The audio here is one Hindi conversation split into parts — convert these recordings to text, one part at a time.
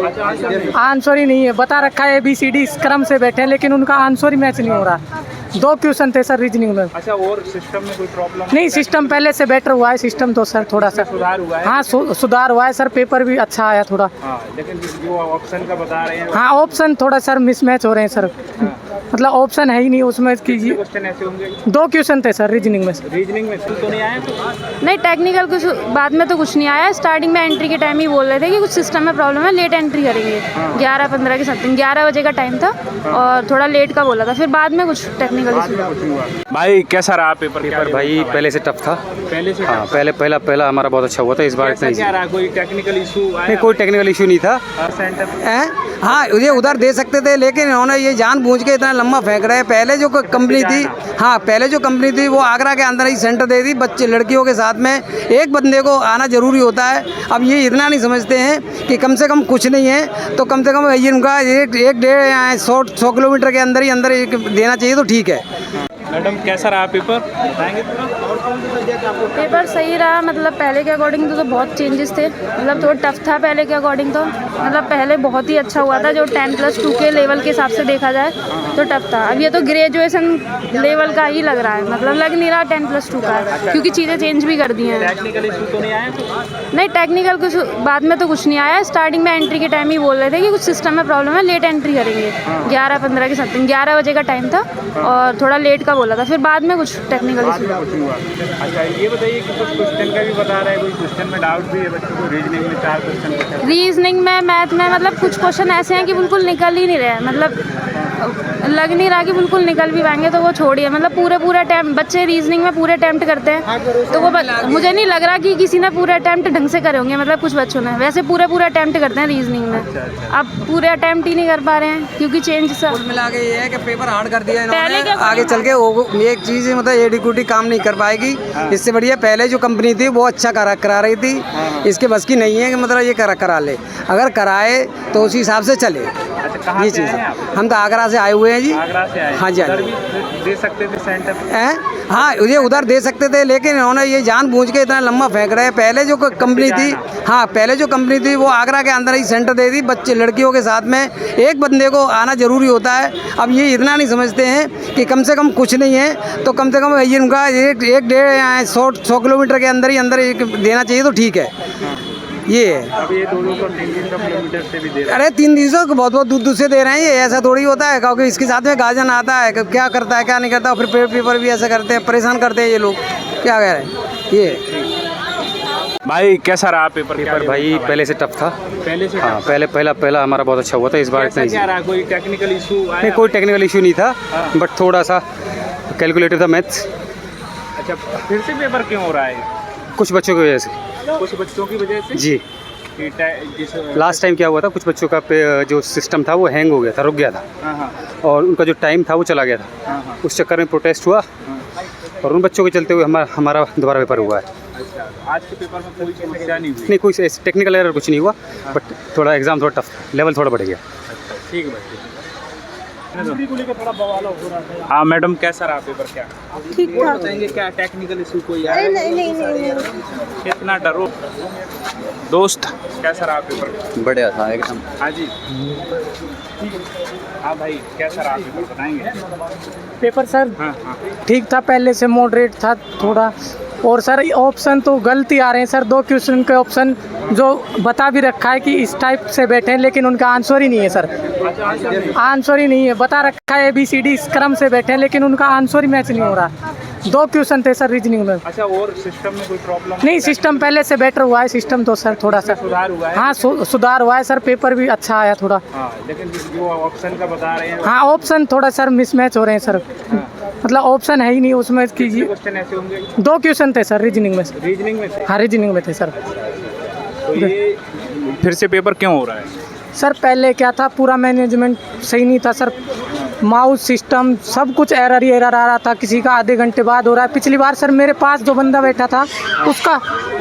आंसर ही नहीं है। बता रखा है ABCD इस क्रम से बैठे हैं, लेकिन उनका आंसर ही मैच नहीं हो रहा। 2 क्वेश्चन थे सर रीजनिंग में। अच्छा, और सिस्टम में कोई प्रॉब्लम नहीं, सिस्टम पहले से बेटर हुआ है सिस्टम तो सर, थोड़ा सा सुधार हुआ है। हाँ सुधार हुआ है सर, पेपर भी अच्छा आया थोड़ा। हाँ, लेकिन जो ऑप्शन का बता रहे हैं हाँ, ऑप्शन थोड़ा सर मिसमैच हो रहे हैं सर। मतलब ऑप्शन है ही नहीं उसमें कीजिए। क्वेश्चन ऐसे होंगे। 2 क्वेश्चन थे सर रीजनिंग में। रीजनिंग में तो नहीं आया नहीं, टेक्निकल कुछ बाद में तो कुछ नहीं आया। स्टार्टिंग में एंट्री के टाइम ही बोल रहे थे कि कुछ सिस्टम में प्रॉब्लम है, लेट एंट्री करेंगे। 11:15 के समथिंग 11 बजे का टाइम था और थोड़ा लेट का बोला था। फिर बाद में कुछ टेक्निकल भाई कैसा रहा पेपर? भाई पहले से टफ था। पहले से हाँ, पहला हमारा बहुत अच्छा हुआ था। इस बार इतना क्या रहा? कोई टेक्निकल इशू आया? नहीं, कोई टेक्निकल इशू नहीं था। सेंटर हाँ, ये उधर दे सकते थे, लेकिन इन्होंने ये जानबूझ के इतना लंबा फेंक रहे हैं। पहले जो कंपनी थी, हाँ पहले जो कंपनी थी वो आगरा के अंदर ही सेंटर दे दी। बच्चे लड़कियों के साथ में एक बंदे को आना ज़रूरी होता है। अब ये इतना नहीं समझते हैं कि कम से कम कुछ नहीं है तो कम से कम ये उनका 100 किलोमीटर के अंदर ही अंदर देना चाहिए तो ठीक है। मैडम कैसा रहा पेपर? बताएंगे? पेपर सही रहा। मतलब पहले के अकॉर्डिंग तो बहुत चेंजेस थे। मतलब थोड़ा टफ था पहले के अकॉर्डिंग तो। मतलब पहले बहुत ही अच्छा हुआ था, जो 10+2 के लेवल के हिसाब से देखा जाए तो टफ था। अब ये तो ग्रेजुएशन लेवल का ही लग रहा है। मतलब लग नहीं रहा 10+2 का, क्योंकि चीज़ें चेंज भी कर दी हैं। टेक्निकल इशू तो नहीं आया? नहीं, टेक्निकल कुछ बाद में तो कुछ नहीं आया। स्टार्टिंग में एंट्री के टाइम ही बोल रहे थे कि कुछ सिस्टम में प्रॉब्लम है, लेट एंट्री करेंगे। 11:15 के समथिंग 11 बजे का टाइम था और थोड़ा लेट का बोला था। फिर बाद में कुछ टेक्निकल इशू। अच्छा, ये बताइए कि कुछ क्वेश्चन का भी बता रहे हैं, कोई क्वेश्चन में डाउट भी है बच्चों को? रीजनिंग में 4 क्वेश्चन, रीजनिंग में, मैथ में मतलब कुछ क्वेश्चन ऐसे हैं कि बिल्कुल निकल ही नहीं रहे। मतलब लग नहीं रहा कि बिल्कुल निकल भी पाएंगे, तो वो छोड़िए। मतलब पूरे अटैम्प्ट बच्चे रीजनिंग में पूरे अटैम्प्ट करते हैं, तो वो मुझे नहीं लग रहा कि किसी ने पूरे अटैम्प्ट ढंग से करे होंगे। मतलब कुछ बच्चों ने वैसे पूरे अटैम्प्ट करते हैं रीजनिंग में। अब पूरे अटैम्प्ट ही नहीं कर पा रहे हैं क्योंकि चेंज सब मिला के ये है कि पेपर हार्ड कर दिया पहले इन्होंने। आगे चल के ये एक चीज़ मतलब एडिक्यूटी काम नहीं कर पाएगी। इससे बढ़िया पहले जो कंपनी थी वो अच्छा करा रही थी। इसके बस की नहीं है कि मतलब ये करा ले। अगर कराए तो उसी हिसाब से चले। कहाँ ये से चीज़ आए है। आप? हम तो आगरा से आए हुए हैं जी। आगरा से आए? हाँ जी, हाँ जी। सर्विस दे सकते थे सेंटर? हाँ, ये उधर दे सकते थे, लेकिन इन्होंने ये जानबूझ के इतना लंबा फेंक रहे हैं। पहले जो कंपनी थी, हाँ पहले जो कंपनी थी वो आगरा के अंदर ही सेंटर दे दी। बच्चे लड़कियों के साथ में एक बंदे को आना ज़रूरी होता है। अब ये इतना नहीं समझते हैं कि कम से कम कुछ नहीं है तो कम से कम ये उनका 100 किलोमीटर के अंदर ही अंदर देना चाहिए तो ठीक है। ये है। अब ये 200 किलोमीटर से भी दे रहे हैं। अरे 300 को बहुत दूर से दे रहे हैं। ये ऐसा थोड़ी होता है, क्योंकि इसके साथ में गार्जियन आता है कि क्या करता है क्या नहीं करता। फिर पेपर भी ऐसा करते हैं, परेशान करते हैं ये लोग। क्या कह रहे हैं ये? भाई कैसा रहा पेपर? भाई पहले से टफ था। पहले से हाँ, पहला हमारा बहुत अच्छा हुआ था। इस बार इतना क्या रहा? कोई टेक्निकल इशू आया? नहीं, कोई टेक्निकल इशू नहीं था। बट थोड़ा सा कैलकुलेटर था मैथ्स। अच्छा, फिर से पेपर क्यों हो रहा है? कुछ बच्चों की वजह से। कुछ बच्चों की वजह से जी। लास्ट टाइम क्या हुआ था, कुछ बच्चों का जो सिस्टम था वो हैंग हो गया था, रुक गया था। हाँ, और उनका जो टाइम था वो चला गया था। हाँ। उस चक्कर में प्रोटेस्ट हुआ और उन बच्चों के चलते हुए हमारा दोबारा पेपर हुआ है। अच्छा, आज के पेपर में कोई समस्या नहीं हुई? नहीं, कोई टेक्निकल एरर कुछ नहीं हुआ। बट थोड़ा एग्ज़ाम थोड़ा टफ, लेवल थोड़ा बढ़ गया। ठीक है भाई। हाँ मैडम, कैसा रहा पेपर? क्या ठीक था। बताएंगे क्या टेक्निकल इशू कोई आया? नहीं। कितना डरो दोस्त? कैसा रहा पेपर? बढ़िया था एकदम। हाँ जी। हाँ भाई, कैसा रहा पेपर? बताएंगे? पेपर सर हाँ। ठीक था, पहले से मॉडरेट था थोड़ा। और सर ऑप्शन तो गलती आ रहे हैं सर। 2 क्वेश्चन के ऑप्शन जो बता भी रखा है कि इस टाइप से बैठे हैं, लेकिन उनका आंसर ही नहीं है सर। आंसर ही नहीं है। बता रखा है ABCD इस क्रम से बैठे हैं, लेकिन उनका आंसर ही मैच नहीं हो रहा। 2 क्वेश्चन थे सर रीजनिंग में। अच्छा, और सिस्टम में कोई प्रॉब्लम? नहीं, सिस्टम पहले से बेटर हुआ है सिस्टम तो सर, थोड़ा सा सुधार हुआ है। हाँ सुधार हुआ है सर, पेपर भी अच्छा आया थोड़ा। हाँ, लेकिन जो ऑप्शन का बता रहे हैं हाँ, ऑप्शन थोड़ा सर मिसमैच हो रहे हैं सर। मतलब ऑप्शन है ही नहीं उसमें कीजिए। क्वेश्चन ऐसे होंगे। 2 क्वेश्चन थे सर रीजनिंग में। रीजनिंग में थे? हाँ, रीजनिंग में थे सर। तो ये फिर से पेपर क्यों हो रहा है? सर पहले क्या था, पूरा मैनेजमेंट सही नहीं था सर। माउस सिस्टम सब कुछ एरर ही एरर आ रहा था। किसी का आधे घंटे बाद हो रहा है। पिछली बार सर मेरे पास जो बंदा बैठा था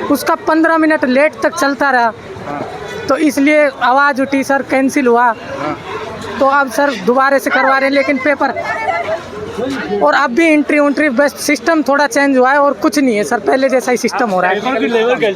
उसका 15 मिनट लेट तक चलता रहा, तो इसलिए आवाज़ उठी सर, कैंसिल हुआ। तो अब सर दोबारा से करवा रहे हैं, लेकिन पेपर और अब भी एंट्री बस सिस्टम थोड़ा चेंज हुआ है और कुछ नहीं है सर, पहले जैसा ही सिस्टम हो रहा है।